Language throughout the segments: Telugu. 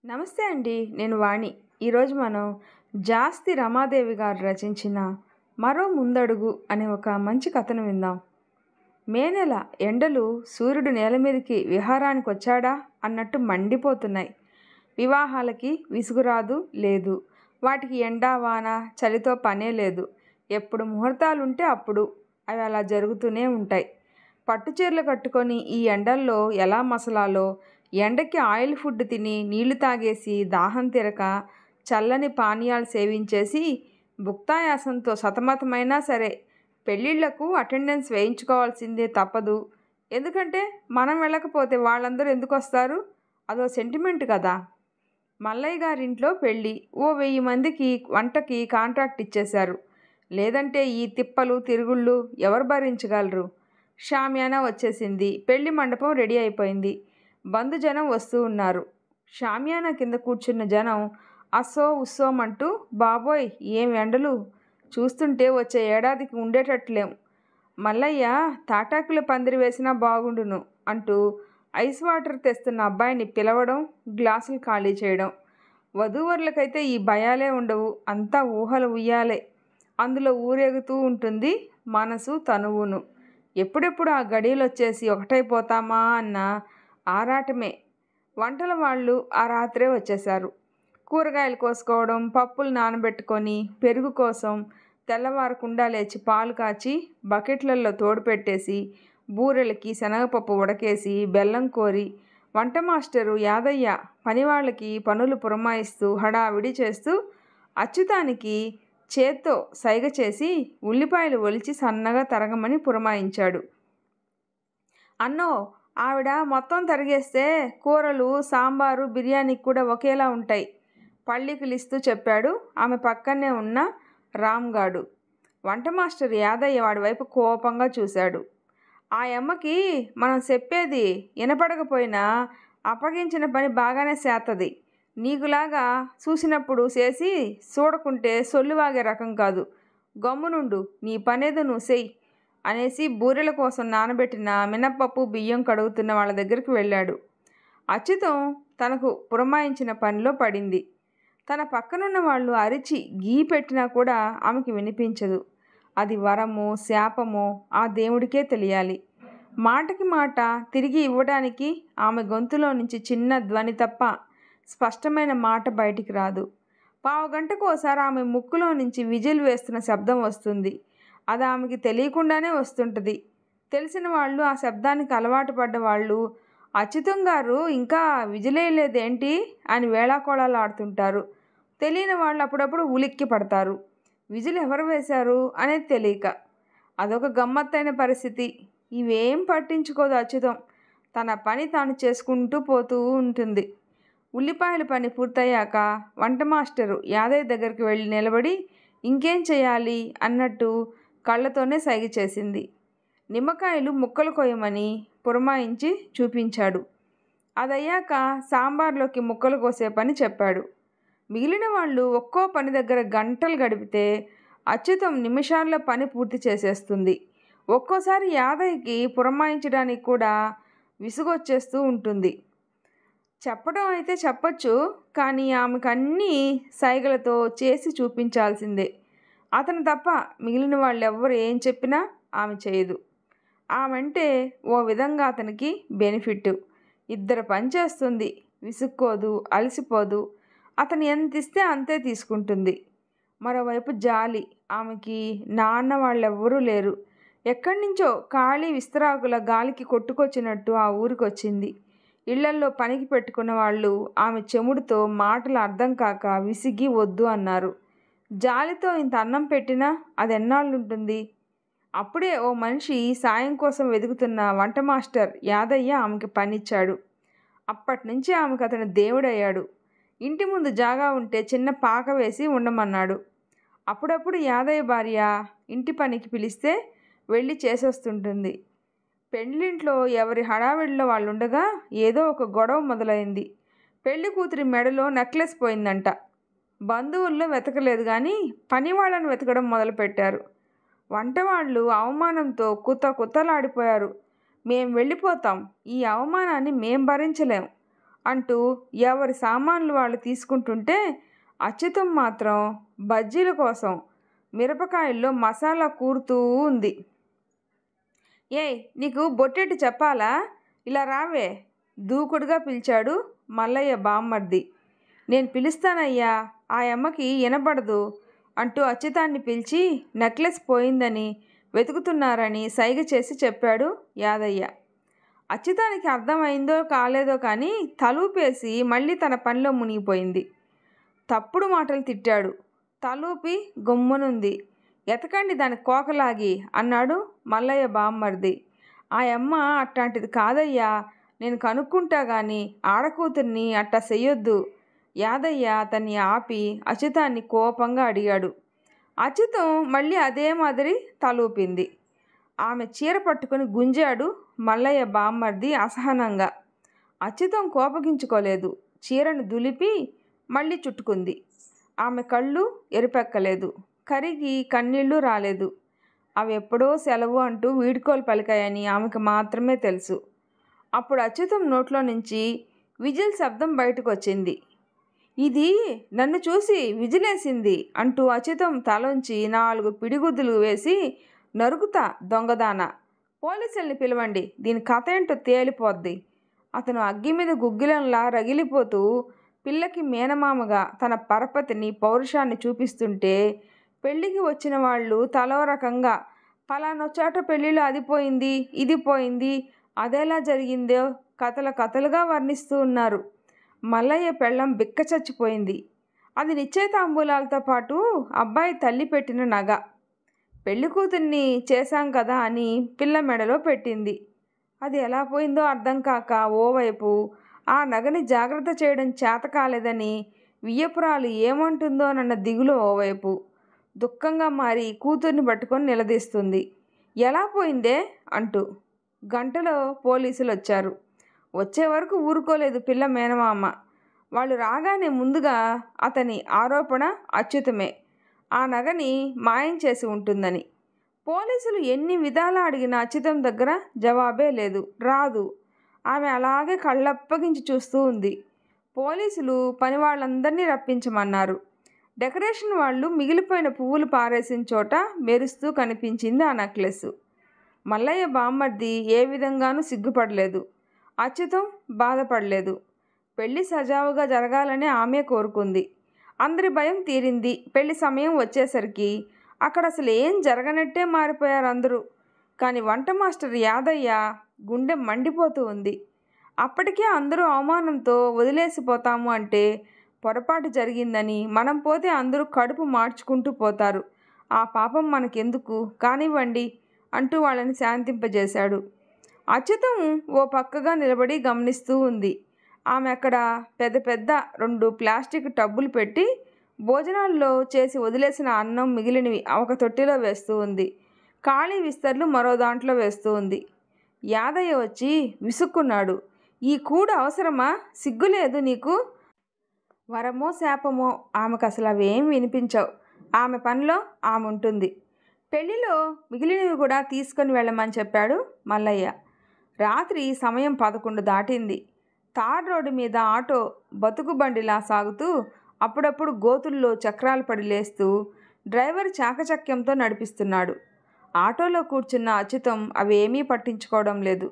నమస్తే అండి. నేను వాణి. ఈరోజు మనం జాస్తి రమాదేవి గారు రచించిన మరో ముందడుగు అనే ఒక మంచి కథను విందాం. మే నెల ఎండలు సూర్యుడు నేల మీదకి విహారానికి వచ్చాడా అన్నట్టు మండిపోతున్నాయి. వివాహాలకి విసుగురాదు లేదు. వాటికి ఎండా వాన చలితో పనే లేదు. ఎప్పుడు ముహూర్తాలుంటే అప్పుడు అవి అలా జరుగుతూనే ఉంటాయి. పట్టుచీరలు కట్టుకొని ఈ ఎండల్లో ఎలా మసలాలో, ఎండకి ఆయిల్ ఫుడ్ తిని నీళ్లు తాగేసి దాహం తీరక చల్లని పానీయాలు సేవించేసి భుక్తాయాసంతో సతమతమైనా సరే పెళ్ళిళ్లకు అటెండెన్స్ వేయించుకోవాల్సిందే తప్పదు. ఎందుకంటే మనం వెళ్ళకపోతే వాళ్ళందరూ ఎందుకు వస్తారు? అదో సెంటిమెంట్ కదా. మల్లయ్య గారింట్లో పెళ్ళి. ఓ 1000 మందికి వంటకి కాంట్రాక్ట్ ఇచ్చేశారు. లేదంటే ఈ తిప్పలు తిరుగుళ్ళు ఎవరు భరించగలరు? షామియానా వచ్చేసింది. పెళ్లి మండపం రెడీ అయిపోయింది. బంధుజనం వస్తూ ఉన్నారు. షామియానా కింద కూర్చున్న జనం అస్సో ఉస్సోమంటూ బాబోయ్ ఏం ఎండలు, చూస్తుంటే వచ్చే ఏడాదికి ఉండేటట్లేం. మల్లయ్య తాటాకుల పందిరి వేసినా బాగుండును అంటూ ఐస్ వాటర్ తెస్తున్న అబ్బాయిని పిలవడం, గ్లాసులు ఖాళీ చేయడం. వధూవరులకైతే ఈ భయాలే ఉండవు. అంతా ఊహలు ఉయ్యాలే. అందులో ఊరేగుతూ ఉంటుంది మనసు తనువును. ఎప్పుడెప్పుడు ఆ గడియలొచ్చేసి ఒకటైపోతామా అన్న ఆరాటమే. వంటల వాళ్ళు ఆ రాత్రే వచ్చేశారు. కూరగాయలు కోసుకోవడం, పప్పులు నానబెట్టుకొని పెరుగు కోసం తెల్లవారకుండా లేచి పాలు కాచి బకెట్లలో తోడు పెట్టేసి బూరెలకి శనగపప్పు ఉడకేసి బెల్లం కోరి వంట మాస్టరు యాదయ్య పనివాళ్ళకి పనులు పురమాయిస్తూ హడావిడి చేస్తూ అచ్యుతానికి చేత్తో సైగ చేసి ఉల్లిపాయలు ఒలిచి సన్నగా తరగమని పురమాయించాడు. అన్నో, ఆవిడ మొత్తం తరిగేస్తే కూరలు, సాంబారు, బిర్యానీకి కూడా ఒకేలా ఉంటాయి పళ్ళికిలిస్తూ చెప్పాడు ఆమె పక్కనే ఉన్న రామ్గాడు. వంట మాస్టర్ యాదయ్య వాడి వైపు కోపంగా చూశాడు. ఆ యమ్మకి మనం చెప్పేది వినపడకపోయినా అప్పగించిన పని బాగానే చేస్తుంది. నీకులాగా చూసినప్పుడు చేసి చూడకుంటే సొల్లువాగే రకం కాదు. గమ్మునుండు, నీ పనేదో నువ్వు చెయ్యి అనేసి బూరెల కోసం నానబెట్టిన మినప్పప్పు బియ్యం కడుగుతున్న వాళ్ళ దగ్గరికి వెళ్ళాడు. అచ్యుతం తనకు పురమాయించిన పనిలో పడింది. తన పక్కనున్న వాళ్ళు అరిచి గీ పెట్టినా కూడా ఆమెకి వినిపించదు. అది వరమో శాపమో ఆ దేవుడికే తెలియాలి. మాటకి మాట తిరిగి ఇవ్వడానికి ఆమె గొంతులో నుంచి చిన్న ధ్వని తప్ప స్పష్టమైన మాట బయటికి రాదు. పావుగంటకు ఓసారి ఆమె ముక్కులో నుంచి విజిల్ వేస్తున్న శబ్దం వస్తుంది. అది ఆమెకి తెలియకుండానే వస్తుంటుంది. తెలిసిన వాళ్ళు, ఆ శబ్దానికి అలవాటు పడ్డ వాళ్ళు అచ్యుతం గారు ఇంకా విజిలేయలేదేంటి అని వేళాకోళాలు ఆడుతుంటారు. తెలియని వాళ్ళు అప్పుడప్పుడు ఉలిక్కి పడతారు. విజిల్ ఎవరు వేశారు అనేది తెలియక. అదొక గమ్మత్తైన పరిస్థితి. ఇవేం పట్టించుకోదు అచ్యుతం. తన పని తాను చేసుకుంటూ పోతూ ఉంటుంది. ఉల్లిపాయల పని పూర్తయ్యాక వంట మాస్టరు యాదయ్య దగ్గరికి వెళ్ళి నిలబడి ఇంకేం చేయాలి అన్నట్టు కళ్ళతోనే సైగ చేసింది. నిమ్మకాయలు ముక్కలు కొయ్యమని పురమాయించి చూపించాడు. అదయ్యాక సాంబార్లోకి ముక్కలు కోసే పని చెప్పాడు. మిగిలిన వాళ్ళు ఒక్కో పని దగ్గర గంటలు గడిపితే అచ్యుతం నిమిషాల్లో పని పూర్తి చేసేస్తుంది. ఒక్కోసారి యాదయ్యకి పురమాయించడానికి కూడా విసుగొచ్చేస్తూ ఉంటుంది. చెప్పడం అయితే చెప్పచ్చు, కానీ ఆమెకు అన్నీ సైగలతో చేసి చూపించాల్సిందే. అతను తప్ప మిగిలిన వాళ్ళెవ్వరు ఏం చెప్పినా ఆమె చేయదు. ఆమెంటే ఓ విధంగా అతనికి బెనిఫిట్. ఇద్దరు పని చేస్తుంది, విసుక్కోదు, అలసిపోదు. అతను ఎంత ఇస్తే అంతే తీసుకుంటుంది. మరోవైపు జాలి. ఆమెకి నాన్న వాళ్ళెవ్వరూ లేరు. ఎక్కడి నుంచో ఖాళీ విస్తరాకుల గాలికి కొట్టుకొచ్చినట్టు ఆ ఊరికొచ్చింది. ఇళ్లల్లో పనికి పెట్టుకున్న వాళ్ళు ఆమె చెముడుతో మాటలు అర్థం కాక విసిగి వద్దు అన్నారు. జాలితో ఇంత అన్నం పెట్టినా అది ఎన్నాళ్ళుంటుంది? అప్పుడే ఓ మనిషి సాయం కోసం వెతుకుతున్న వంట మాస్టర్ యాదయ్య ఆమెకి పనిచ్చాడు. అప్పటినుంచి ఆమెకు అతను దేవుడయ్యాడు. ఇంటి ముందు జాగా ఉంటే చిన్న పాక వేసి ఉండమన్నాడు. అప్పుడప్పుడు యాదయ్య భార్య ఇంటి పనికి పిలిస్తే వెళ్ళి చేసొస్తుంటుంది. పెళ్ళింట్లో ఎవరి హడావిడిలో వాళ్ళుండగా ఏదో ఒక గొడవ మొదలైంది. పెళ్లి కూతురి మెడలో నెక్లెస్ పోయిందంట. బంధువుల్లో వెతకలేదు కానీ పని వాళ్ళని వెతకడం మొదలుపెట్టారు. వంటవాళ్ళు అవమానంతో కుతకుతలాడిపోయారు. మేం వెళ్ళిపోతాం, ఈ అవమానాన్ని మేం భరించలేం అంటూ ఎవరి సామాన్లు వాళ్ళు తీసుకుంటుంటే అచ్యుతం మాత్రం బజ్జీల కోసం మిరపకాయల్లో మసాలా కూరుతూ ఉంది. ఏయ్, నీకు బొట్టెట్టి చెప్పాలా? ఇలా రావే, దూకుడుగా పిలిచాడు మల్లయ్య బామ్మర్ది. నేను పిలుస్తానయ్యా, ఆ అమ్మకి వినబడదు అంటూ అచ్యుతాన్ని పిలిచి నెక్లెస్ పోయిందని వెతుకుతున్నారని సైగ చేసి చెప్పాడు యాదయ్య. అచ్యుతానికి అర్థమైందో కాలేదో కానీ తలూపేసి మళ్ళీ తన పనిలో మునిగిపోయింది. తప్పుడు మాటలు తిట్టాడు. తలూపి గమ్మునుంది. ఎతకండి దాని కోకలాగి అన్నాడు మల్లయ్య బామ్మర్ది. ఆ అమ్మ అట్లాంటిది కాదయ్యా, నేను కనుక్కుంటా గాని ఆడకూతుర్ని అట్టా చెయ్యొద్దు. యాదయ్య అతన్ని ఆపి అచ్యుతాన్ని కోపంగా అడిగాడు. అచ్యుతం మళ్ళీ అదే మాదిరి తలూపింది. ఆమె చీర పట్టుకుని గుంజాడు మల్లయ్య బామ్మర్ది అసహనంగా. అచ్యుతం కోపగించుకోలేదు. చీరను దులిపి మళ్ళీ చుట్టుకుంది. ఆమె కళ్ళు ఎరుపెక్కలేదు, కరిగి కన్నీళ్లు రాలేదు. అవి ఎప్పుడో సెలవు అంటూ వీడ్కోలు పలికాయని ఆమెకు మాత్రమే తెలుసు. అప్పుడు అచ్యుతం నోట్లో నుంచి విజిల్ శబ్దం బయటకు వచ్చింది. ఇది నన్ను చూసి విజిలేసింది అంటూ అచ్యుతం తలోంచి 4 పిడిగుద్దులు వేసి, నరుకుతా దొంగదాన, పోలీసుల్ని పిలవండి, దీని కథ ఏంటో తేలిపోద్ది. అతను అగ్గి మీద గుగ్గిలంలా రగిలిపోతూ పిల్లకి మేనమామగా తన పరపతిని పౌరుషాన్ని చూపిస్తుంటే పెళ్ళికి వచ్చిన వాళ్ళు తలో రకంగా పలానో చోట పెళ్ళిలో అది పోయింది, ఇది పోయింది, అదెలా జరిగిందో కథలుగా వర్ణిస్తూ ఉన్నారు. మల్లయ్య పెళ్ళం బిక్క చచ్చిపోయింది. అది నిశ్చయితాంబూలాలతో పాటు అబ్బాయి తల్లి పెట్టిన నగ. పెళ్లి కూతుర్ని చేశాం కదా అని పిల్ల మెడలో పెట్టింది. అది ఎలా పోయిందో అర్థం కాక ఓవైపు, ఆ నగని జాగ్రత్త చేయడం చేత కాలేదని వియ్యపురాలు ఏమంటుందోనన్న దిగులు ఓవైపు. దుఃఖంగా మారి కూతుర్ని పట్టుకొని నిలదీస్తుంది. ఎలా పోయిందే అంటూ. గంటలో పోలీసులు వచ్చారు. వచ్చే వరకు ఊరుకోలేదు పిల్ల మేనమామ. వాళ్ళు రాగానే ముందుగా అతని ఆరోపణ అచ్యుతమే ఆ నగని మాయం చేసి ఉంటుందని. పోలీసులు ఎన్ని విధాలా అడిగినా అచ్యుతం దగ్గర జవాబే లేదు, రాదు. ఆమె అలాగే కళ్ళప్పగించి చూస్తూ ఉంది. పోలీసులు పని వాళ్ళందరినీ రప్పించమన్నారు. డెకరేషన్ వాళ్ళు మిగిలిపోయిన పువ్వులు పారేసిన చోట మెరుస్తూ కనిపించింది ఆ నెక్లెస్. మల్లయ్య బామ్మర్ది ఏ విధంగానూ సిగ్గుపడలేదు. అచ్యుతం బాధపడలేదు. పెళ్లి సజావుగా జరగాలని ఆమె కోరుకుంది. అందరి భయం తీరింది. పెళ్లి సమయం వచ్చేసరికి అక్కడ అసలు ఏం జరగనట్టే మారిపోయారు అందరూ. కానీ వంట మాస్టర్ యాదయ్య గుండె మండిపోతూ ఉంది. అప్పటికే అందరూ అవమానంతో వదిలేసిపోతాము అంటే పొరపాటు జరిగిందని, మనం పోతే అందరూ కడుపు మార్చుకుంటూ పోతారు, ఆ పాపం మనకెందుకు, కానివ్వండి అంటూ వాళ్ళని శాంతింపజేశాడు. అచ్యుతం ఓ పక్కగా నిలబడి గమనిస్తూ ఉంది. ఆమె అక్కడ పెద్ద పెద్ద 2 ప్లాస్టిక్ టబ్బులు పెట్టి భోజనాల్లో చేసి వదిలేసిన అన్నం మిగిలినవి ఒక తొట్టిలో వేస్తూ ఉంది. ఖాళీ విస్తర్లు మరో దాంట్లో వేస్తూ ఉంది. యాదయ్య వచ్చి విసుక్కున్నాడు. ఈ కూడు అవసరమా? సిగ్గులేదు నీకు? వరమో శాపమో ఆమెకు అసలు అవేం వినిపించవు. ఆమె పనిలో ఆమె ఉంటుంది. పెళ్లిలో మిగిలినవి కూడా తీసుకొని వెళ్ళమని చెప్పాడు మల్లయ్య. రాత్రి సమయం 11 దాటింది. తార్ రోడ్డు మీద ఆటో బతుకు బండిలా సాగుతూ అప్పుడప్పుడు గోతుల్లో చక్రాలు పడి లేస్తూ డ్రైవర్ చాకచక్యంతో నడిపిస్తున్నాడు. ఆటోలో కూర్చున్న అచ్యుతం అవేమీ పట్టించుకోవడం లేదు.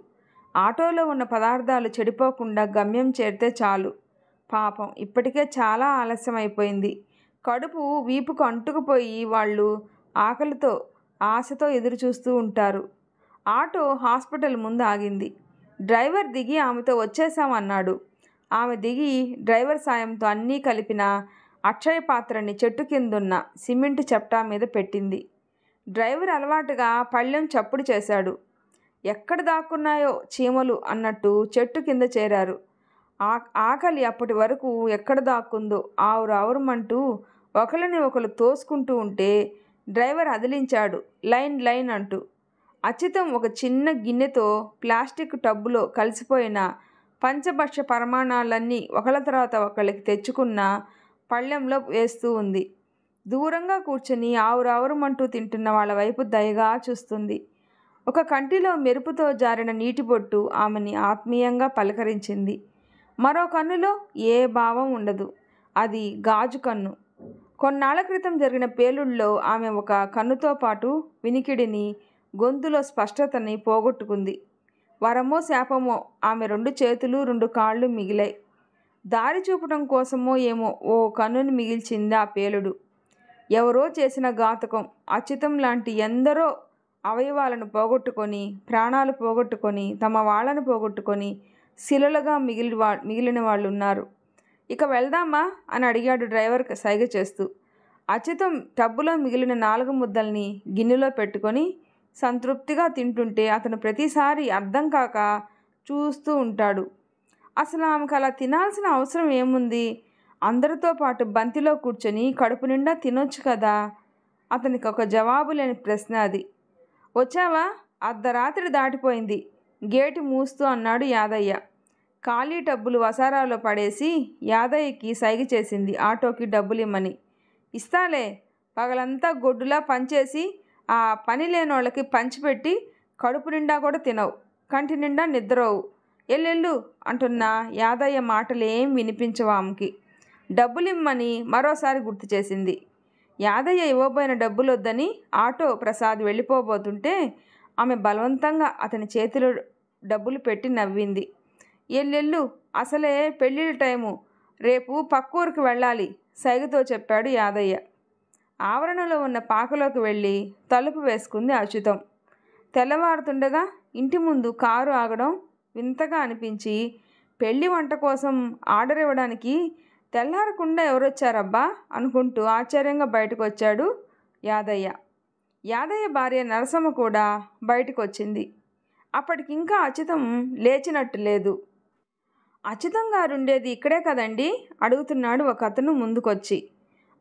ఆటోలో ఉన్న పదార్థాలు చెడిపోకుండా గమ్యం చేరితే చాలు. పాపం ఇప్పటికే చాలా ఆలస్యం అయిపోయింది. కడుపు వీపుకు అంటుకుపోయి వాళ్ళు ఆకలితో ఆశతో ఎదురు చూస్తూ ఉంటారు. ఆటో హాస్పిటల్ ముందు ఆగింది. డ్రైవర్ దిగి ఆమెతో వచ్చేసామన్నాడు. ఆమె దిగి డ్రైవర్ సాయంతో అన్నీ కలిపిన అక్షయ పాత్రని చెట్టు కిందున్న సిమెంటు చెప్టా మీద పెట్టింది. డ్రైవర్ అలవాటుగా పళ్ళెం చప్పుడు చేశాడు. ఎక్కడ దాక్కున్నాయో చీమలు అన్నట్టు చెట్టు కింద చేరారు. ఆకలి అప్పటి వరకు ఎక్కడ దాక్కుందో ఆవురావురమంటూ ఒకరిని ఒకరు తోసుకుంటూ ఉంటే డ్రైవర్ అదిలించాడు, లైన్ లైన్ అంటూ. అచ్యుతం ఒక చిన్న గిన్నెతో ప్లాస్టిక్ టబ్బులో కలిసిపోయిన పంచభక్ష పరిమాణాలన్నీ ఒకళ్ళ తర్వాత ఒకళ్ళకి తెచ్చుకున్న పళ్ళెంలో వేస్తూ ఉంది. దూరంగా కూర్చొని ఆవురావురమంటూ తింటున్న వాళ్ళ వైపు దయగా చూస్తుంది. ఒక కంటిలో మెరుపుతో జారిన నీటి బొట్టు ఆమెని ఆత్మీయంగా పలకరించింది. మరో కన్నులో ఏ భావం ఉండదు. అది గాజు కన్ను. కొన్నాళ్ల క్రితం జరిగిన పేలుళ్ళలో ఆమె ఒక కన్నుతో పాటు వినికిడిని, గొంతులో స్పష్టతని పోగొట్టుకుంది. వరమో శాపమో ఆమె 2 చేతులు 2 కాళ్ళు మిగిలాయి. దారి చూపటం కోసమో ఏమో ఓ కన్నుని మిగిల్చింది ఆ పేలుడు. ఎవరో చేసిన ఘాతుకం. అచ్యుతం లాంటి ఎందరో అవయవాలను పోగొట్టుకొని, ప్రాణాలు పోగొట్టుకొని, తమ వాళ్ళను పోగొట్టుకొని శిలలుగా మిగిలిన వాళ్ళు ఉన్నారు. ఇక వెళ్దామా అని అడిగాడు డ్రైవర్ సైగ చేస్తూ. అచ్యుతం టబ్బులో మిగిలిన 4 ముద్దల్ని గిన్నెలో పెట్టుకొని సంతృప్తిగా తింటుంటే అతను ప్రతిసారి అర్థం కాక చూస్తూ ఉంటాడు. అసలు ఆమెకు అలా తినాల్సిన అవసరం ఏముంది? అందరితో పాటు బంతిలో కూర్చొని కడుపు నిండా తినొచ్చు కదా. అతనికి ఒక జవాబు లేని ప్రశ్న అది. వచ్చావా? అర్ధరాత్రి దాటిపోయింది, గేటు మూస్తూ అన్నాడు యాదయ్య. ఖాళీ డబ్బులు వసారాలో పడేసి యాదయ్యకి సైగ చేసింది ఆటోకి డబ్బులు ఇమ్మని. ఇస్తాలే, పగలంతా గొడ్డులా పనిచేసి ఆ పని లేనోళ్ళకి పంచిపెట్టి కడుపు నిండా కూడా తినవు, కంటి నిండా నిద్రవు, ఎల్లెళ్ళు అంటున్న యాదయ్య మాటలేం వినిపించవు ఆమెకి. డబ్బులిమ్మని మరోసారి గుర్తు చేసింది. యాదయ్య ఇవ్వబోయిన డబ్బులొద్దని ఆటో ప్రసాద్ వెళ్ళిపోబోతుంటే ఆమె బలవంతంగా అతని చేతిలో డబ్బులు పెట్టి నవ్వింది. ఎల్లెళ్ళు, అసలే పెళ్ళిళ్ళ టైము, రేపు పక్కూరికి వెళ్ళాలి సైగతో చెప్పాడు యాదయ్య. ఆవరణలో ఉన్న పాకలోకి వెళ్ళి తలుపు వేసుకుంది అచ్యుతం. తెల్లవారుతుండగా ఇంటి ముందు కారు ఆగడం వింతగా అనిపించి పెళ్లి వంట కోసం ఆర్డర్ ఇవ్వడానికి తెల్లారకుండా ఎవరొచ్చారబ్బా అనుకుంటూ ఆశ్చర్యంగా బయటకు వచ్చాడు యాదయ్య. యాదయ్య భార్య నరసమ్మ కూడా బయటకు వచ్చింది. అప్పటికింకా అచ్యుతం లేచినట్టు లేదు. అచ్యుతం గారు ఉండేది ఇక్కడే కదండి అడుగుతున్నాడు ఒక అతను ముందుకొచ్చి.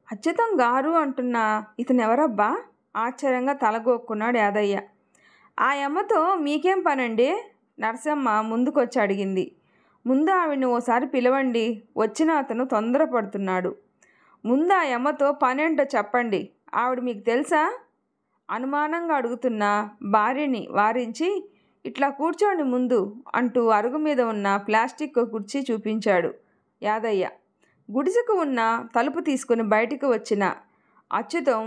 అచ్యుతం గారు అంటున్న ఇతను ఎవరబ్బా ఆశ్చర్యంగా తలగొక్కున్నాడు యాదయ్య. ఆ అమ్మతో మీకేం పనండి? నరసమ్మ ముందుకొచ్చి అడిగింది. ముందు ఆవిడ్ని ఓసారి పిలవండి, వచ్చిన అతను తొందరపడుతున్నాడు. ముందు ఆ అమ్మతో పనేంటో చెప్పండి, ఆవిడ మీకు తెలుసా? అనుమానంగా అడుగుతున్న భార్యని వారించి ఇట్లా కూర్చోండి ముందు అంటూ అరుగు మీద ఉన్న ప్లాస్టిక్ కుర్చీ చూపించాడు యాదయ్య. గుడిసెకు ఉన్న తలుపు తీసుకుని బయటికి వచ్చిన అచ్యుతం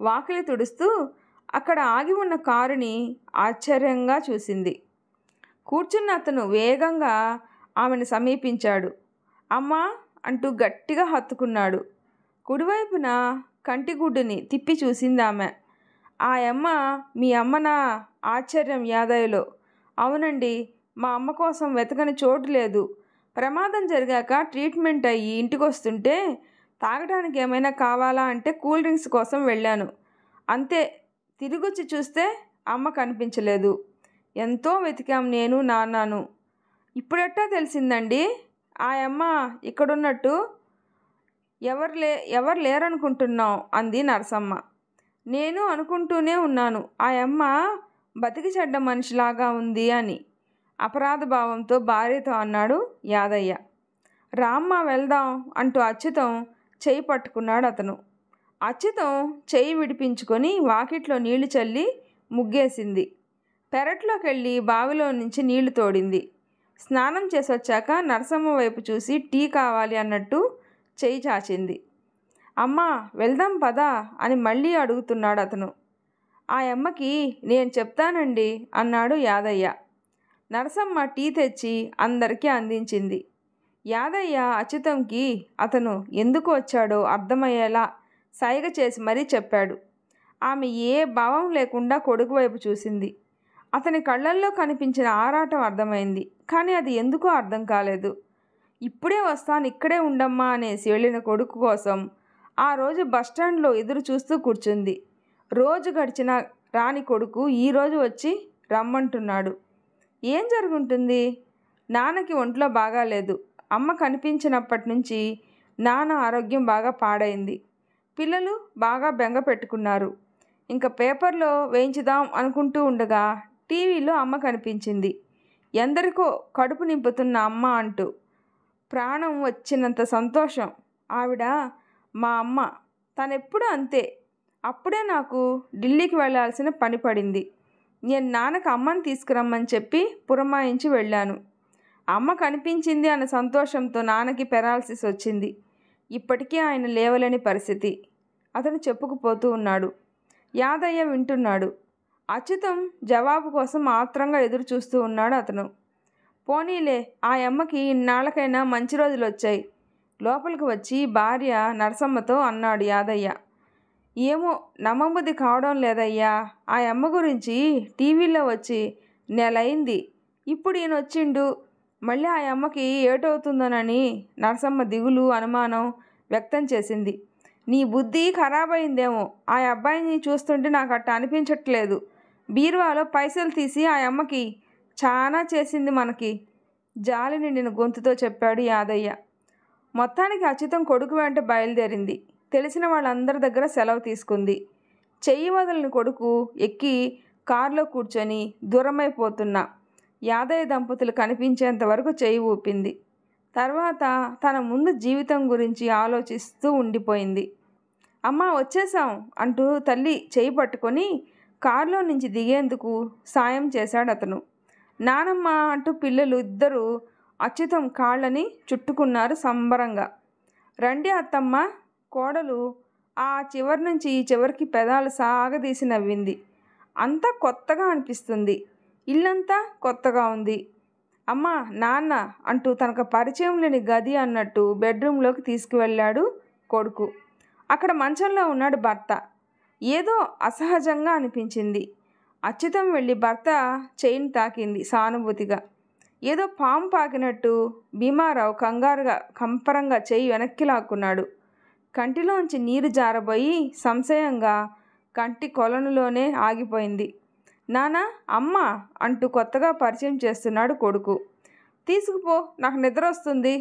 వాకిలి తుడుస్తూ అక్కడ ఆగి ఉన్న కారుని ఆశ్చర్యంగా చూసింది. కూర్చున్న అతను వేగంగా ఆమెను సమీపించాడు. అమ్మా అంటూ గట్టిగా హత్తుకున్నాడు. కుడివైపున కంటిగుడ్డుని తిప్పి చూసింది ఆమె. ఆ అమ్మ మీ అమ్మనా? ఆశ్చర్యం యాదయ్యలో. అవునండి, మా అమ్మ కోసం వెతకని చోటు లేదు. ప్రమాదం జరిగాక ట్రీట్మెంట్ అయ్యి ఇంటికి వస్తుంటే తాగడానికి ఏమైనా కావాలా అంటే కూల్ డ్రింక్స్ కోసం వెళ్ళాను, అంతే. తిరిగొచ్చి చూస్తే అమ్మ కనిపించలేదు. ఎంతో వెతికాం నేను నాన్నను. ఇప్పుడెట్టా తెలిసిందండి ఆ అమ్మ ఇక్కడున్నట్టు? ఎవరు లేరనుకుంటున్నావు అంది నరసమ్మ. నేను అనుకుంటూనే ఉన్నాను ఆ అమ్మ బతికి చెడ్డ మనిషిలాగా ఉంది అని అపరాధ భావంతో భార్యతో అన్నాడు యాదయ్య. రామ్మ వెళ్దాం అంటూ అచ్యుతం చెయ్యి పట్టుకున్నాడు అతను. అచ్యుతం చెయ్యి విడిపించుకొని వాకిట్లో నీళ్లు చల్లి ముగ్గేసింది. పెరట్లోకి వెళ్ళి బావిలో నుంచి నీళ్లు తోడింది. స్నానం చేసొచ్చాక నరసమ్మ వైపు చూసి టీ కావాలి అన్నట్టు చెయ్యి చాచింది. అమ్మా వెళ్దాం పదా అని మళ్ళీ అడుగుతున్నాడు అతను. ఆ అమ్మకి నేను చెప్తానండి అన్నాడు యాదయ్య. నరసమ్మ టీ తెచ్చి అందరికీ అందించింది. యాదయ్య అచ్యుతంకి అతను ఎందుకు వచ్చాడో అర్థమయ్యేలా సైగ చేసి మరీ చెప్పాడు. ఆమె ఏ భావం లేకుండా కొడుకు వైపు చూసింది. అతని కళ్ళల్లో కనిపించిన ఆరాటం అర్థమైంది, కానీ అది ఎందుకో అర్థం కాలేదు. ఇప్పుడే వస్తాను, ఇక్కడే ఉండమ్మా అనేసి వెళ్ళిన కొడుకు కోసం ఆ రోజు బస్టాండ్లో ఎదురు చూస్తూ కూర్చుంది. రోజు గడిచిన రాని కొడుకు ఈరోజు వచ్చి రమ్మంటున్నాడు. ఏం జరుగుంటుంది? నాన్నకి ఒంట్లో బాగాలేదు. అమ్మ కనిపించినప్పటి నుంచి నాన్న ఆరోగ్యం బాగా పాడైంది. పిల్లలు బాగా బెంగ పెట్టుకున్నారు. ఇంకా పేపర్లో వేయించుదాం అనుకుంటూ ఉండగా టీవీలో అమ్మ కనిపించింది. ఎందరికో కడుపు నింపుతున్న అమ్మ అంటూ. ప్రాణం వచ్చినంత సంతోషం. ఆవిడ మా అమ్మ. తనెప్పుడు అంతే. అప్పుడే నాకు ఢిల్లీకి వెళ్ళాల్సిన పని పడింది. నేను నాన్నకు అమ్మని తీసుకురమ్మని చెప్పి పురమాయించి వెళ్ళాను. అమ్మ కనిపించింది అన్న సంతోషంతో నాన్నకి పెరాలసిస్ వచ్చింది. ఇప్పటికీ ఆయన లేవలేని పరిస్థితి. అతను చెప్పుకుపోతూ ఉన్నాడు. యాదయ్య వింటున్నాడు. అచ్యుతం జవాబు కోసం ఆత్రంగా ఎదురు చూస్తూ ఉన్నాడు. అతను పోనీలే, ఆ అమ్మకి ఇన్నాళ్ళకైనా మంచి రోజులు వచ్చాయి. లోపలికి వచ్చి భార్య నరసమ్మతో అన్నాడు యాదయ్య. ఏమో నమ్మబుద్ధి కావడం లేదయ్యా. ఆ అమ్మ గురించి టీవీలో వచ్చి నెలైంది. ఇప్పుడు ఈయన వచ్చిండు. మళ్ళీ ఆ అమ్మకి ఏటవుతుందోనని నరసమ్మ దిగులు అనుమానం వ్యక్తం చేసింది. నీ బుద్ధి ఖరాబ్ అయిందేమో. ఆ అబ్బాయిని చూస్తుంటే నాకు అట్ట అనిపించట్లేదు. బీరువాలో పైసలు తీసి ఆ అమ్మకి చాలా చేసింది మనకి, జాలి నిండిన గొంతుతో చెప్పాడు యాదయ్య. మొత్తానికి అచ్యుతం కొడుకు వెంట బయలుదేరింది. తెలిసిన వాళ్ళందరి దగ్గర సెలవు తీసుకుంది. చెయ్యి వదలని కొడుకు ఎక్కి కారులో కూర్చొని దూరమైపోతున్న యాదయ్య దంపతులు కనిపించేంత వరకు చెయ్యి ఊపింది. తర్వాత తన ముందు జీవితం గురించి ఆలోచిస్తూ ఉండిపోయింది. అమ్మా వచ్చేసాం అంటూ తల్లి చెయ్యి పట్టుకొని కారులో నుంచి దిగేందుకు సాయం చేశాడు అతను. నానమ్మ అంటూ పిల్లలు ఇద్దరూ అచ్యుతం కాళ్ళని చుట్టుకున్నారు సంబరంగా. రండి అత్తమ్మ. కోడలు ఆ చివరి నుంచి ఈ చివరికి పెదాలు సాగదీసి నవ్వింది. అంతా కొత్తగా అనిపిస్తుంది. ఇల్లంతా కొత్తగా ఉంది. అమ్మ నాన్న అంటూ తనకు పరిచయం లేని గది అన్నట్టు బెడ్రూమ్లోకి తీసుకువెళ్ళాడు కొడుకు. అక్కడ మంచంలో ఉన్నాడు భర్త. ఏదో అసహజంగా అనిపించింది. అచ్యుతం వెళ్ళి భర్త చెయ్యిని తాకింది సానుభూతిగా. ఏదో పాము పాకినట్టు భీమారావు కంపరంగా చెయ్యి వెనక్కి లాక్కున్నాడు. కంటిలోంచి నీరు జారబోయి సంశయంగా కంటి కొలనులోనే ఆగిపోయింది. నానా అమ్మ అంటూ కొత్తగా పరిచయం చేస్తున్నాడు కొడుకు. తీసుకుపో, నాకు నిద్ర వస్తుంది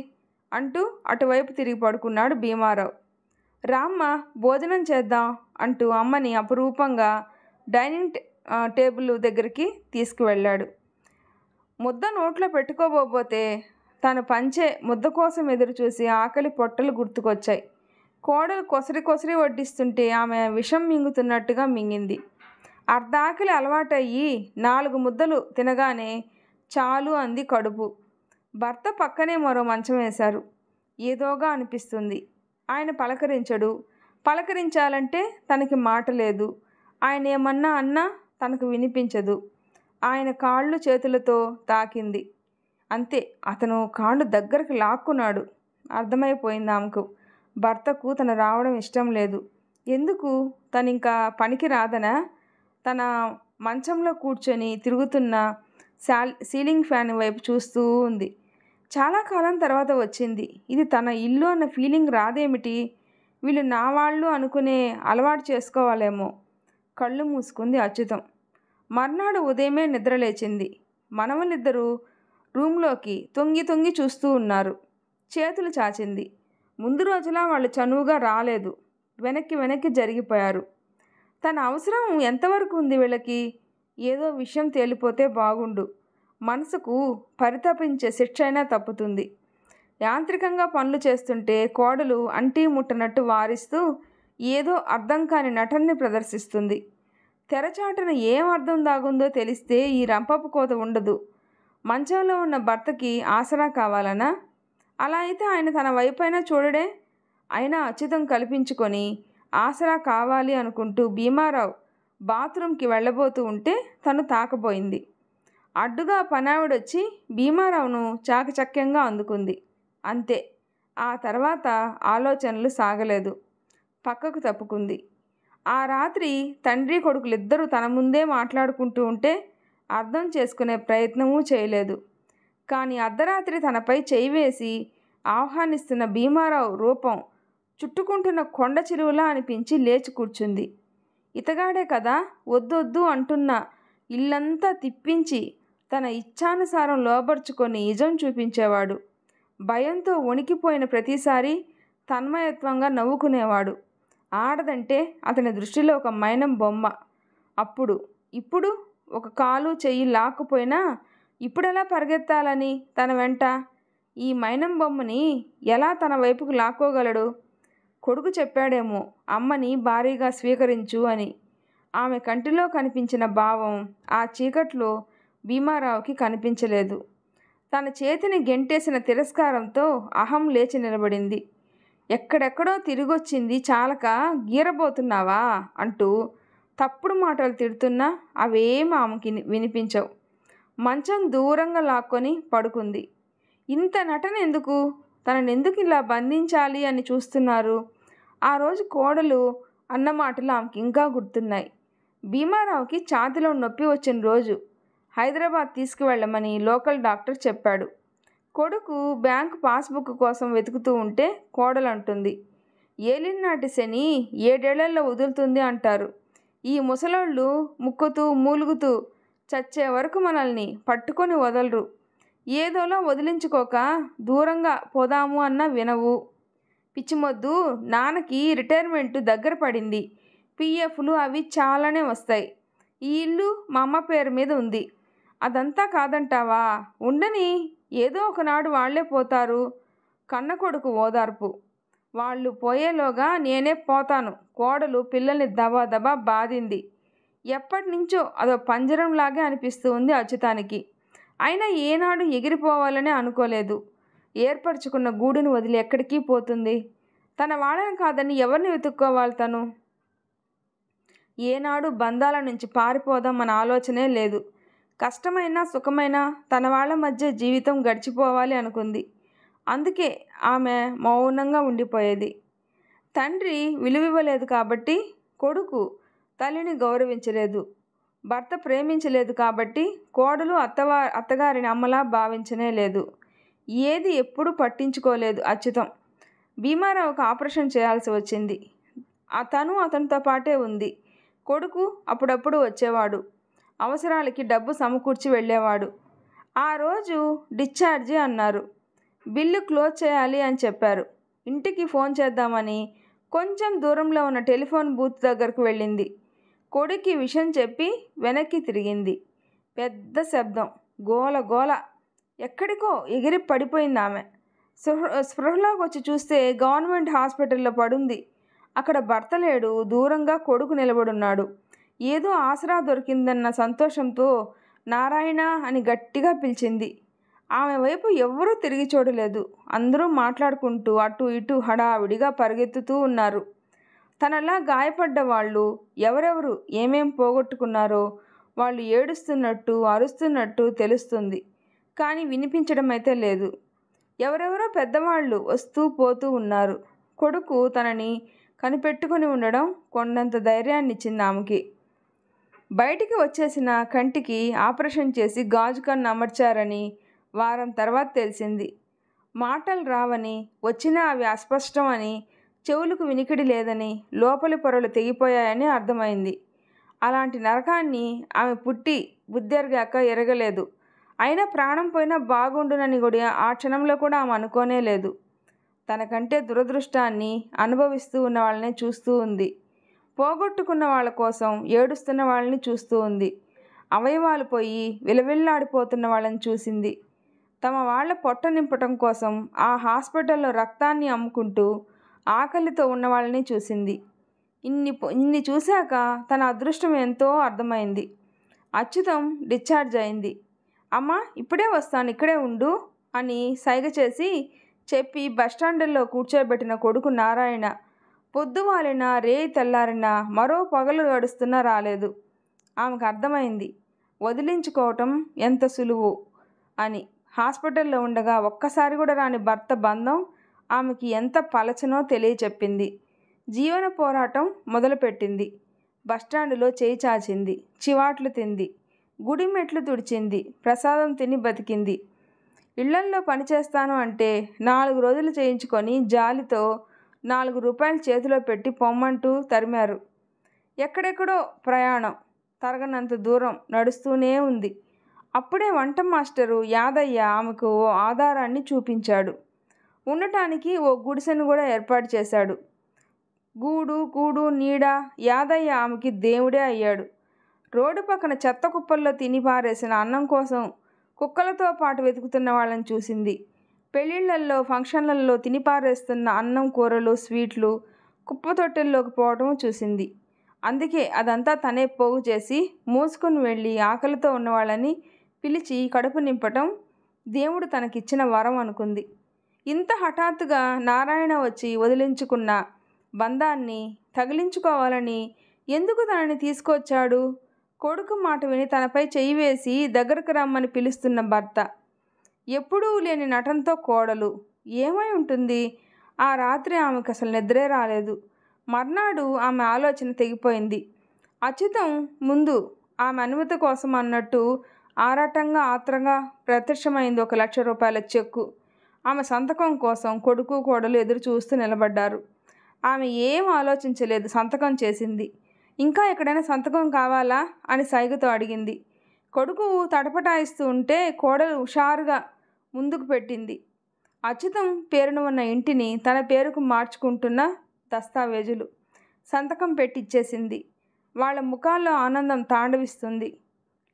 అంటూ అటువైపు తిరిగి పడుకున్నాడు భీమారావు. రామ్మ భోజనం చేద్దాం అంటూ అమ్మని అపురూపంగా డైనింగ్ టేబుల్ దగ్గరికి తీసుకువెళ్ళాడు. ముద్ద నోట్లో పెట్టుకోబోతే తను పంచే ముద్ద కోసం ఎదురుచూసి ఆకలి పొట్టలు గుర్తుకొచ్చాయి. కోడలు కొసరి వడ్డిస్తుంటే ఆమె విషం మింగుతున్నట్టుగా మింగింది. అర్ధాకలి అలవాటయ్యి 4 ముద్దలు తినగానే చాలు అంది కడుపు. భర్త పక్కనే మరో మంచం వేశారు. ఏదోగా అనిపిస్తుంది. ఆయన పలకరించడు. పలకరించాలంటే తనకి మాట లేదు. ఆయన ఏమన్నా అన్నా తనకు వినిపించదు. ఆయన కాళ్ళు చేతులతో తాకింది. అంతే, అతను కాళ్ళు దగ్గరికి లాక్కున్నాడు. అర్థమైపోయింది ఆమెకు. భర్తకు తను రావడం ఇష్టం లేదు. ఎందుకు? తను ఇంకా పనికి రాదనా? తన మంచంలో కూర్చొని తిరుగుతున్న సీలింగ్ ఫ్యాన్ వైపు చూస్తూ ఉంది. చాలా కాలం తర్వాత వచ్చింది. ఇది తన ఇల్లు అన్న ఫీలింగ్ రాదేమిటి? వీళ్ళు నా వాళ్ళు అనుకునే అలవాటు చేసుకోవాలేమో. కళ్ళు మూసుకుంది అచ్యుతం. మర్నాడు ఉదయమే నిద్రలేచింది. మనవలిద్దరూ రూమ్లోకి తొంగి చూస్తూ ఉన్నారు. చేతులు చాచింది. ముందు రోజులా వాళ్ళు చనువుగా రాలేదు. వెనక్కి జరిగిపోయారు. తన అవసరం ఎంతవరకు ఉంది వీళ్ళకి? ఏదో విషయం తేలిపోతే బాగుండు. మనసుకు పరితపించే శిక్ష అయినా తప్పుతుంది. యాంత్రికంగా పనులు చేస్తుంటే కోడలు అంటీ ముట్టనట్టు వారిస్తూ ఏదో అర్థం కాని నటనని ప్రదర్శిస్తుంది. తెరచాటున ఏం అర్థం దాగుందో తెలిస్తే ఈ రంపపు కోత ఉండదు. మంచంలో ఉన్న భర్తకి ఆసరా కావాలనా? అలా అయితే ఆయన తన వైపైనా చూడడే. అయినా అచ్యుతం కల్పించుకొని ఆసరా కావాలి అనుకుంటూ భీమారావు బాత్రూంకి వెళ్ళబోతూ ఉంటే తను తాకబోయింది. అడ్డుగా పనావిడొచ్చి భీమారావును చాకచక్యంగా అందుకుంది. అంతే. ఆ తర్వాత ఆలోచనలు సాగలేదు. పక్కకు తప్పుకుంది. ఆ రాత్రి తండ్రి కొడుకులిద్దరూ తన ముందే మాట్లాడుకుంటూ ఉంటే అర్థం చేసుకునే ప్రయత్నమూ చేయలేదు. కానీ అర్ధరాత్రి తనపై చేయి వేసి ఆహ్వానిస్తున్న భీమారావు రూపం చుట్టుకుంటున్న కొండ చిలువలా అనిపించి లేచి కూర్చుంది. ఇతగాడే కదా వద్దొద్దు అంటున్న ఇల్లంతా తిప్పించి తన ఇచ్ఛానుసారం లోబర్చుకొని నిజం చూపించేవాడు. భయంతో వణికిపోయిన ప్రతిసారి తన్మయత్వంగా నవ్వుకునేవాడు. ఆడదంటే అతని దృష్టిలో ఒక మైనం బొమ్మ. ఇప్పుడు ఒక కాలు చెయ్యి లాక్కుపోయినా ఇప్పుడెలా పరిగెత్తాలని తన వెంట? ఈ మైనం బొమ్మని ఎలా తన వైపుకు లాక్కోగలడు? కొడుకు చెప్పాడేమో అమ్మని భారీగా స్వీకరించు అని. ఆమె కంటిలో కనిపించిన భావం ఆ చీకట్లో భీమారావుకి కనిపించలేదు. తన చేతిని గెంటేసిన తిరస్కారంతో అహం లేచి నిలబడింది. ఎక్కడెక్కడో తిరిగొచ్చింది చాలక గీరబోతున్నావా అంటూ తప్పుడు మాటలు తిడుతున్నా అవేం ఆమెకి వినిపించవు. మంచం దూరంగా లాక్కొని పడుకుంది. ఇంత నటన ఎందుకు? తననెందుకు ఇలా బంధించాలి అని చూస్తున్నారు? ఆ రోజు కోడలు అన్న మాటలు ఆమెకి ఇంకా గుర్తున్నాయి. భీమారావుకి ఛాతీలో నొప్పి వచ్చిన రోజు హైదరాబాద్ తీసుకువెళ్ళమని లోకల్ డాక్టర్ చెప్పాడు. కొడుకు బ్యాంకు పాస్బుక్ కోసం వెతుకుతూ ఉంటే కోడలు అంటుంది, ఏలినాటి శని 7 ఏళ్లలో వదులుతుంది అంటారు. ఈ ముసలోళ్ళు ముక్కుతూ మూలుగుతూ చచ్చే వరకు మనల్ని పట్టుకొని వదలరు. ఏదోలా వదిలించుకోక దూరంగా పోదాము అన్నా వినవు. పిచ్చిమొద్దు, నాన్నకి రిటైర్మెంట్ దగ్గర పడింది. పిఎఫ్లు అవి చాలానే వస్తాయి. ఈ ఇల్లు మా అమ్మ పేరు మీద ఉంది. అదంతా కాదంటావా? ఉండని, ఏదో ఒకనాడు వాళ్లే పోతారు. కన్న కొడుకు ఓదార్పు. వాళ్ళు పోయేలోగా నేనే పోతాను. కోడలు పిల్లల్ని దబా దబా బాధింది. ఎప్పటినుంచో అదో పంజరంలాగే అనిపిస్తూ ఉంది అచ్యుతానికి. అయినా ఏనాడు ఎగిరిపోవాలనే అనుకోలేదు. ఏర్పరచుకున్న గూడును వదిలి ఎక్కడికి పోతుంది? తన వాళ్ళని కాదని ఎవరిని వెతుక్కోవాలి తను? ఏనాడు బంధాల నుంచి పారిపోదాం మన ఆలోచనే లేదు. కష్టమైనా సుఖమైనా తన వాళ్ళ మధ్య జీవితం గడిచిపోవాలి అనుకుంది. అందుకే ఆమె మౌనంగా ఉండిపోయేది. తండ్రి విలువివ్వలేదు కాబట్టి కొడుకు తల్లిని గౌరవించలేదు. భర్త ప్రేమించలేదు కాబట్టి కోడలు అత్తగారిని అమ్మలా భావించనే లేదు. ఏది ఎప్పుడూ పట్టించుకోలేదు అచ్యుతం. భీమారావుకు ఆపరేషన్ చేయాల్సి వచ్చింది. తను అతనితో పాటే ఉంది. కొడుకు అప్పుడప్పుడు వచ్చేవాడు. అవసరాలకి డబ్బు సమకూర్చి వెళ్ళేవాడు. ఆ రోజు డిశ్చార్జి అన్నారు. బిల్లు క్లోజ్ చేయాలి అని చెప్పారు. ఇంటికి ఫోన్ చేద్దామని కొంచెం దూరంలో ఉన్న టెలిఫోన్ బూత్ దగ్గరకు వెళ్ళింది. కొడుక్కి విషయం చెప్పి వెనక్కి తిరిగింది. పెద్ద శబ్దం, గోల గోల. ఎక్కడికో ఎగిరి పడిపోయింది ఆమె. స్పృహలోకి వచ్చి చూస్తే గవర్నమెంట్ హాస్పిటల్లో పడుంది. అక్కడ భర్త లేడు. దూరంగా కొడుకు నిలబడున్నాడు. ఏదో ఆసరా దొరికిందన్న సంతోషంతో నారాయణ అని గట్టిగా పిలిచింది. ఆమె వైపు ఎవ్వరూ తిరిగి చూడలేదు. అందరూ మాట్లాడుకుంటూ అటు ఇటు హడావిడిగా పరిగెత్తుతూ ఉన్నారు. తనలా గాయపడ్డ వాళ్ళు ఎవరెవరు ఏమేం పోగొట్టుకున్నారో వాళ్ళు ఏడుస్తున్నట్టు అరుస్తున్నట్టు తెలుస్తుంది. కానీ వినిపించడం అయితే లేదు. ఎవరెవరో పెద్దవాళ్ళు వస్తూ పోతూ ఉన్నారు. కొడుకు తనని కనిపెట్టుకుని ఉండడం కొండంత ధైర్యాన్ని ఇచ్చింది ఆమెకి. బయటికి వచ్చేసిన కంటికి ఆపరేషన్ చేసి గాజు కన్ను అమర్చారని వారం తర్వాత తెలిసింది. మాటలు రావని, వచ్చినా అవి అస్పష్టం అని, చెవులకు వినికిడి లేదని, లోపలి పొరలు తెగిపోయాయని అర్థమైంది. అలాంటి నరకాన్ని ఆమె పుట్టి బుద్ధెరగాక ఎరగలేదు. అయినా ప్రాణం పోయినా బాగుండునని కూడా ఆ క్షణంలో కూడా ఆమె అనుకోనే లేదు. తనకంటే దురదృష్టాన్ని అనుభవిస్తూ ఉన్న వాళ్ళనే చూస్తూ ఉంది. పోగొట్టుకున్న వాళ్ళ కోసం ఏడుస్తున్న వాళ్ళని చూస్తూ ఉంది. అవయవాలు పోయి విలవిల్లాడిపోతున్న వాళ్ళని చూసింది. తమ వాళ్ళ పొట్ట నింపటం కోసం ఆ హాస్పిటల్లో రక్తాన్ని అమ్ముకుంటూ ఆకలితో ఉన్న వాళ్ళని చూసింది. ఇన్ని చూశాక తన అదృష్టం ఎంతో అర్థమైంది. అచ్యుతం డిశ్చార్జ్ అయింది. అమ్మా ఇప్పుడే వస్తాను, ఇక్కడే ఉండు అని సైగ చేసి చెప్పి బస్టాండుల్లో కూర్చోబెట్టిన కొడుకు నారాయణ పొద్దువాలినా రేయి తెల్లారినా మరో పగలు గడుస్తున్నా రాలేదు. ఆమెకు అర్థమైంది వదిలించుకోవటం ఎంత సులువు అని. హాస్పిటల్లో ఉండగా ఒక్కసారి కూడా రాని భర్త బంధం ఆమెకి ఎంత పలచనో తెలియచెప్పింది. జీవన పోరాటం మొదలుపెట్టింది. బస్టాండులో చేయి చాచింది. చివాట్లు తింది. గుడి మెట్లు తుడిచింది. ప్రసాదం తిని బతికింది. ఇళ్లల్లో పనిచేస్తాను అంటే 4 రోజులు చేయించుకొని జాలితో 4 రూపాయలు చేతిలో పెట్టి పొమ్మంటూ తరిమారు. ఎక్కడెక్కడో ప్రయాణం, తరగనంత దూరం నడుస్తూనే ఉంది. అప్పుడే వంట మాస్టరు యాదయ్య ఆమెకు ఓ ఆధారాన్ని చూపించాడు. ఉండటానికి ఓ గుడిసెను కూడా ఏర్పాటు చేశాడు. గూడు కూడు నీడ యాదయ్య ఆమెకి దేవుడే అయ్యాడు. రోడ్డు పక్కన చెత్త కుప్పల్లో తిని పారేసిన అన్నం కోసం కుక్కలతో పాటు వెతుకుతున్న వాళ్ళని చూసింది. పెళ్ళిళ్ళల్లో ఫంక్షన్లలో తినిపారేస్తున్న అన్నం కూరలు స్వీట్లు కుప్పతొట్టెల్లోకి పోవటం చూసింది. అందుకే అదంతా తనే పోగు చేసి మూసుకుని వెళ్ళి ఆకలితో ఉన్నవాళ్ళని పిలిచి కడుపు నింపటం దేవుడు తనకిచ్చిన వరం అనుకుంది. ఇంత హఠాత్తుగా నారాయణ వచ్చి వదిలించుకున్న బంధాన్ని తగిలించుకోవాలని ఎందుకు తనని తీసుకొచ్చాడు? కొడుకు మాట విని తనపై చెయ్యి వేసి దగ్గరకు రమ్మని పిలుస్తున్న భర్త, ఎప్పుడూ లేని నటనతో కోడలు ఏమై ఉంటుంది? ఆ రాత్రి ఆమెకు అసలు నిద్రే రాలేదు. మర్నాడు ఆమె ఆలోచన తెగిపోయింది. అచ్యుతం ముందు ఆమె అనుమతి కోసం అన్నట్టు ఆరాటంగా ఆత్రంగా ప్రత్యక్షమైంది 1,00,000 రూపాయల చెక్కు. ఆమె సంతకం కోసం కొడుకు కోడలు ఎదురు చూస్తూ నిలబడ్డారు. ఆమె ఏం ఆలోచించలేదు, సంతకం చేసింది. ఇంకా ఎక్కడైనా సంతకం కావాలా అని సైగతో అడిగింది. కొడుకు తటపటాయిస్తూ ఉంటే కోడలు హుషారుగా ముందుకు పెట్టింది. అచ్యుతం పేరున ఉన్న ఇంటిని తన పేరుకు మార్చుకుంటున్న దస్తావేజులు. సంతకం పెట్టిచ్చేసింది. వాళ్ళ ముఖాల్లో ఆనందం తాండవిస్తుంది.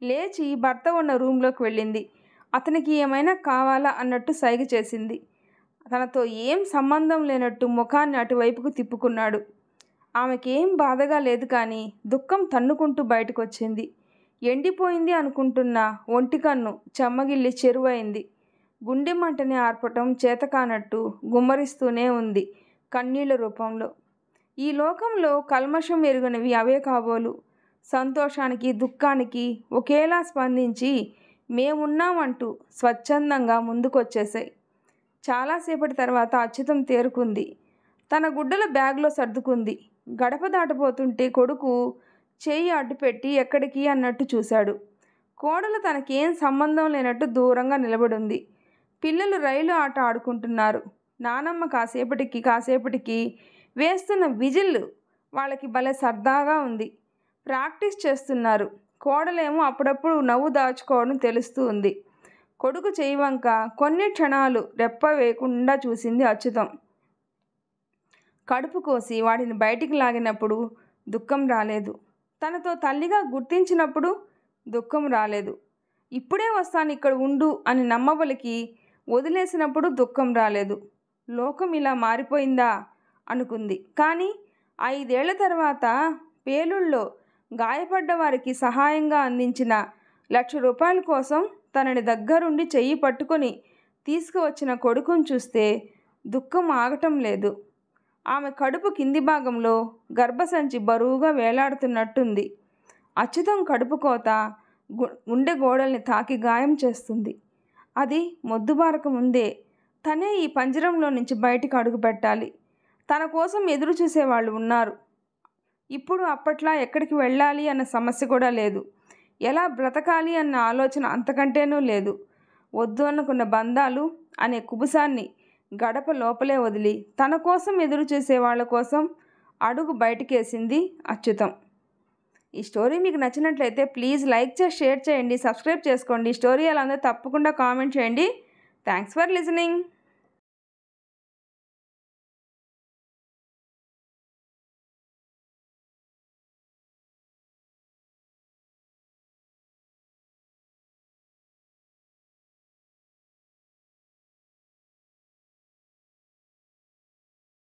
లేచి భర్త ఉన్న రూంలోకి వెళ్ళింది. అతనికి ఏమైనా కావాలా అన్నట్టు సైగ చేసింది. తనతో ఏం సంబంధం లేనట్టు ముఖాన్ని అటువైపుకు తిప్పుకున్నాడు. ఆమెకేం బాధగా లేదు, కానీ దుఃఖం తన్నుకుంటూ బయటకు వచ్చింది. ఎండిపోయింది అనుకుంటున్న ఒంటికన్ను చెమ్మగిల్లి చెరువైంది. గుండె మంటని ఆర్పటం చేతకానట్టు గుమ్మరిస్తూనే ఉంది కన్నీళ్ల రూపంలో. ఈ లోకంలో కల్మషం ఎరుగనివి అవే కాబోలు. సంతోషానికి దుఃఖానికి ఒకేలా స్పందించి మేమున్నామంటూ స్వచ్ఛందంగా ముందుకొచ్చేసాయి. చాలాసేపటి తర్వాత అచ్యుతం తేరుకుంది. తన గుడ్డల బ్యాగ్లో సర్దుకుంది. గడప దాటబోతుంటే కొడుకు చేయి అడ్డుపెట్టి ఎక్కడికి అన్నట్టు చూశాడు. కోడలు తనకేం సంబంధం లేనట్టు దూరంగా నిలబడింది. పిల్లలు రైలు ఆట ఆడుకుంటున్నారు. నానమ్మ కాసేపటికి వేస్తున్న విజిల్లు వాళ్ళకి భలే సరదాగా ఉంది. ప్రాక్టీస్ చేస్తున్నారు. కోడలేమో అప్పుడప్పుడు నవ్వు దాచుకోవడం తెలుస్తూ ఉంది. కొడుకు చేయి వంక కొన్ని క్షణాలు రెప్ప వేయకుండా చూసింది అచ్యుతం. కడుపు కోసి వాడిని బయటికి లాగినప్పుడు దుఃఖం రాలేదు. తనతో తల్లిగా గుర్తించినప్పుడు దుఃఖం రాలేదు. ఇప్పుడే వస్తాను, ఇక్కడ ఉండు అని నమ్మబలికి వదిలేసినప్పుడు దుఃఖం రాలేదు. లోకం ఇలా మారిపోయిందా అనుకుంది. కానీ 5 ఏళ్ల తర్వాత పేలుళ్ళలో గాయపడ్డ వారికి సహాయంగా అందించిన 1,00,000 రూపాయల కోసం తనని దగ్గరుండి చెయ్యి పట్టుకొని తీసుకువచ్చిన కొడుకుని చూస్తే దుఃఖం ఆగటం లేదు. ఆమె కడుపు కింది భాగంలో గర్భసంచి బరువుగా వేలాడుతున్నట్టుంది. అచ్యుతం కడుపు కోత గుండె గోడల్ని తాకి గాయం చేస్తుంది. అది మొద్దుబారక ముందే తనే ఈ పంజరంలో నుంచి బయటికి అడుగు పెట్టాలి. తన కోసం ఎదురు చూసేవాళ్ళు ఉన్నారు. ఇప్పుడు అప్పట్లా ఎక్కడికి వెళ్ళాలి అన్న సమస్య కూడా లేదు. ఎలా బ్రతకాలి అన్న ఆలోచన అంతకంటేనూ లేదు. వద్దు అనుకున్న బంధాలు అనే కుబుసాన్ని గడప లోపలే వదిలి తన కోసం ఎదురు చూసే వాళ్ళ కోసం అడుగు బయటకేసింది అచ్యుతం. ఈ స్టోరీ మీకు నచ్చినట్లయితే ప్లీజ్ లైక్ చేసి షేర్ చేయండి, సబ్స్క్రైబ్ చేసుకోండి. ఈ స్టోరీ ఎలా ఉందో తప్పకుండా కామెంట్ చేయండి. Thanks for listening.